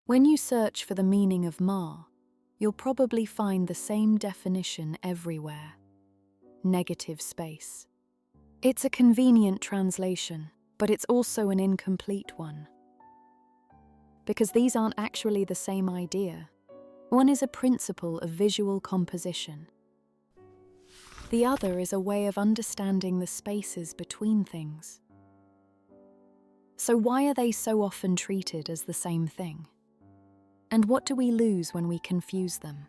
When you search for the meaning of Ma, you'll probably find the same definition everywhere: negative space. It's a convenient translation, but it's also an incomplete one. Because these aren't actually the same idea. One is a principle of visual composition. The other is a way of understanding the spaces between things. So why are they so often treated as the same thing? And what do we lose when we confuse them?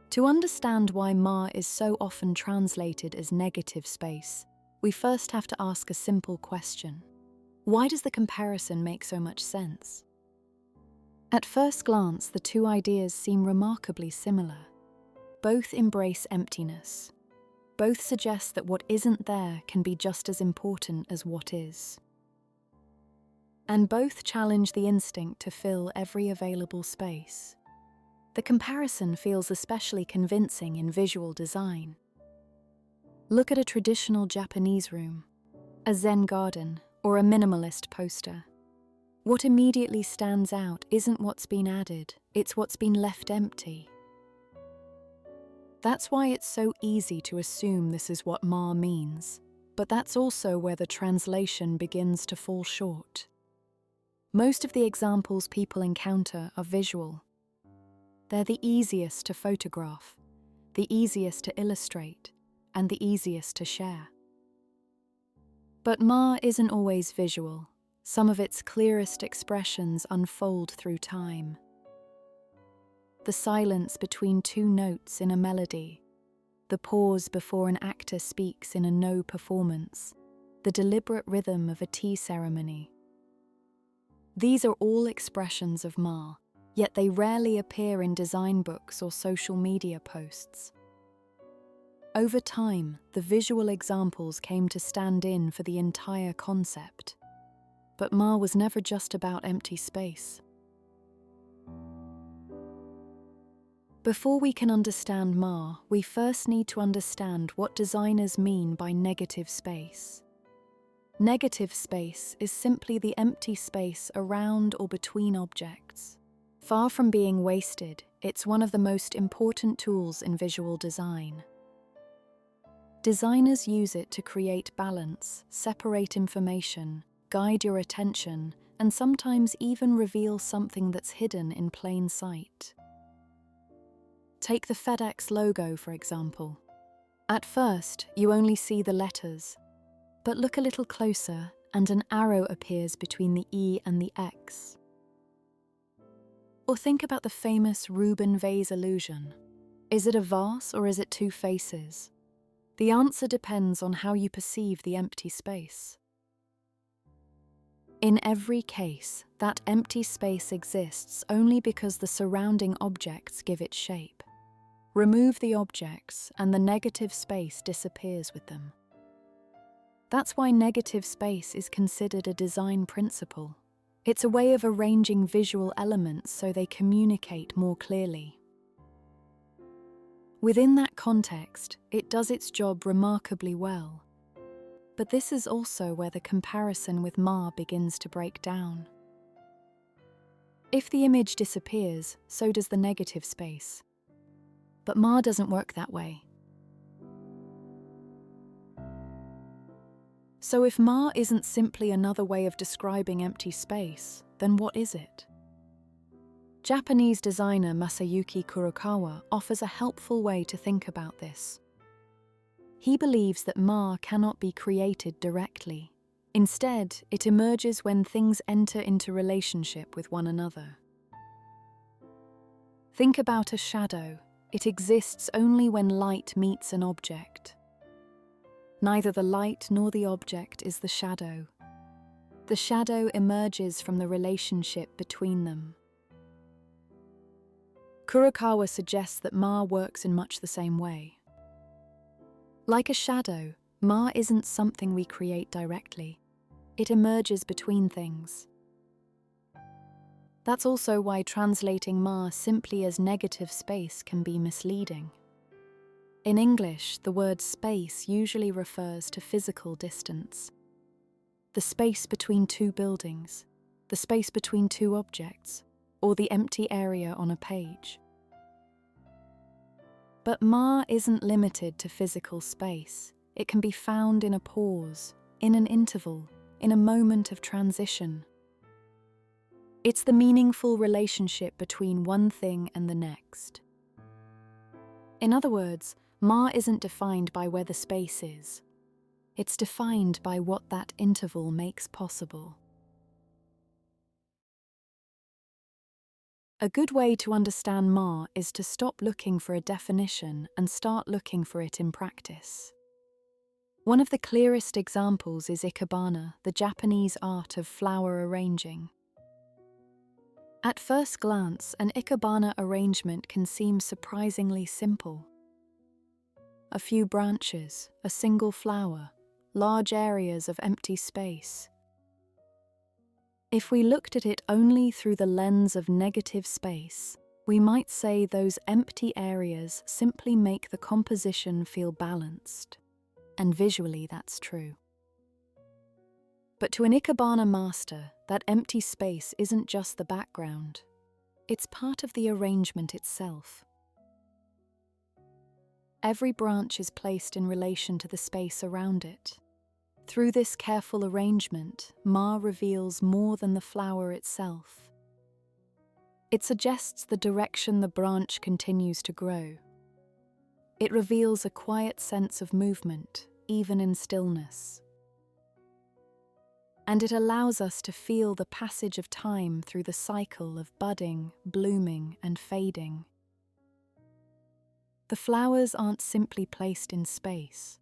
To understand why Ma is so often translated as negative space, we first have to ask a simple question. Why does the comparison make so much sense? At first glance, the two ideas seem remarkably similar. Both embrace emptiness. Both suggest that what isn't there can be just as important as what is. And both challenge the instinct to fill every available space. The comparison feels especially convincing in visual design. Look at a traditional Japanese room, a Zen garden, or a minimalist poster. What immediately stands out isn't what's been added, it's what's been left empty. That's why it's so easy to assume this is what Ma means, but that's also where the translation begins to fall short. Most of the examples people encounter are visual. They're the easiest to photograph, the easiest to illustrate, and the easiest to share. But Ma isn't always visual. Some of its clearest expressions unfold through time. The silence between two notes in a melody, the pause before an actor speaks in a no performance, the deliberate rhythm of a tea ceremony. These are all expressions of Ma, yet they rarely appear in design books or social media posts. Over time, the visual examples came to stand in for the entire concept. But Ma was never just about empty space. Before we can understand Ma, we first need to understand what designers mean by negative space. Negative space is simply the empty space around or between objects. Far from being wasted, it's one of the most important tools in visual design. Designers use it to create balance, separate information, guide your attention, and sometimes even reveal something that's hidden in plain sight. Take the FedEx logo, for example. At first, you only see the letters, but look a little closer and an arrow appears between the E and the X. Or think about the famous Rubin vase illusion. Is it a vase or is it two faces? The answer depends on how you perceive the empty space. In every case, that empty space exists only because the surrounding objects give it shape. Remove the objects, and the negative space disappears with them. That's why negative space is considered a design principle. It's a way of arranging visual elements so they communicate more clearly. Within that context, it does its job remarkably well. But this is also where the comparison with Ma begins to break down. If the image disappears, so does the negative space. But Ma doesn't work that way. So if Ma isn't simply another way of describing empty space, then what is it? Japanese designer Masayuki Kurokawa offers a helpful way to think about this. He believes that Ma cannot be created directly. Instead, it emerges when things enter into relationship with one another. Think about a shadow. It exists only when light meets an object. Neither the light nor the object is the shadow. The shadow emerges from the relationship between them. Kurokawa suggests that Ma works in much the same way. Like a shadow, Ma isn't something we create directly. It emerges between things. That's also why translating Ma simply as negative space can be misleading. In English, the word space usually refers to physical distance. the space between two buildings, the space between two objects, or the empty area on a page. But ma isn't limited to physical space. It can be found in a pause, in an interval, in a moment of transition. It's the meaningful relationship between one thing and the next. In other words, ma isn't defined by where the space is. It's defined by what that interval makes possible. A good way to understand ma is to stop looking for a definition and start looking for it in practice. One of the clearest examples is ikebana, the Japanese art of flower arranging. At first glance, an ikebana arrangement can seem surprisingly simple. A few branches, a single flower, large areas of empty space. If we looked at it only through the lens of negative space, we might say those empty areas simply make the composition feel balanced. And visually, that's true. But to an ikebana master, that empty space isn't just the background. It's part of the arrangement itself. Every branch is placed in relation to the space around it. Through this careful arrangement, ma reveals more than the flower itself. It suggests the direction the branch continues to grow. It reveals a quiet sense of movement, even in stillness. And it allows us to feel the passage of time through the cycle of budding, blooming, and fading. The flowers aren't simply placed in space.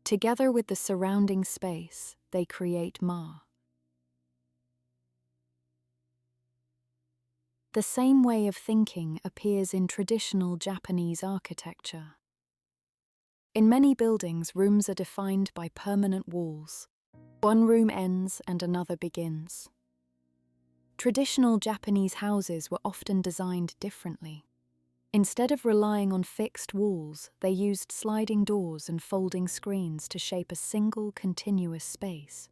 Together with the surrounding space, they create ma. The same way of thinking appears in traditional Japanese architecture. In many buildings, rooms are defined by permanent walls. One room ends and another begins. Traditional Japanese houses were often designed differently. Instead of relying on fixed walls, they used sliding doors and folding screens to shape a single continuous space.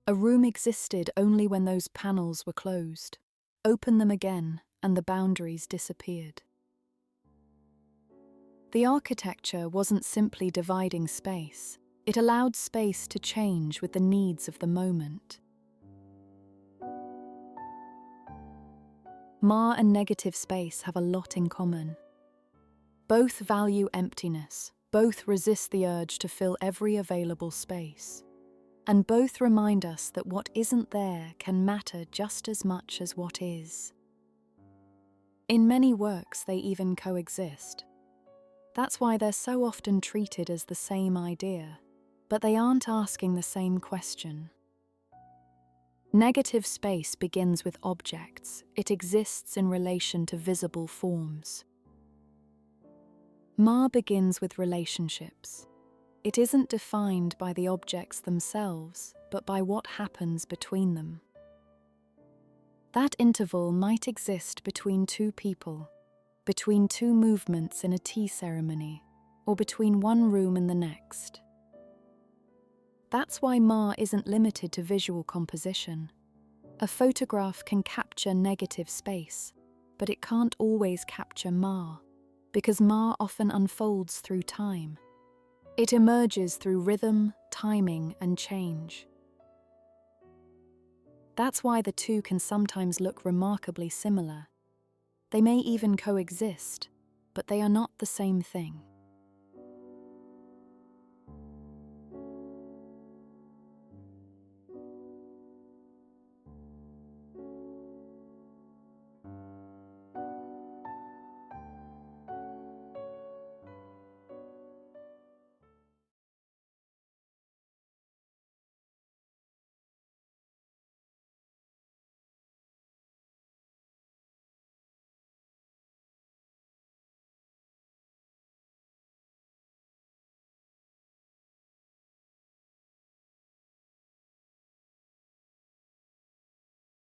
A room existed only when those panels were closed. Open them again, and the boundaries disappeared. The architecture wasn't simply dividing space. It allowed space to change with the needs of the moment. Ma and negative space have a lot in common. Both value emptiness, both resist the urge to fill every available space, and both remind us that what isn't there can matter just as much as what is. In many works, they even coexist. That's why they're so often treated as the same idea, but they aren't asking the same question. Negative space begins with objects. It exists in relation to visible forms. Ma begins with relationships. It isn't defined by the objects themselves, but by what happens between them. That interval might exist between two people, between two movements in a tea ceremony, or between one room and the next. That's why ma isn't limited to visual composition. A photograph can capture negative space, but it can't always capture ma, because ma often unfolds through time. It emerges through rhythm, timing, and change. That's why the two can sometimes look remarkably similar. They may even coexist, but they are not the same thing.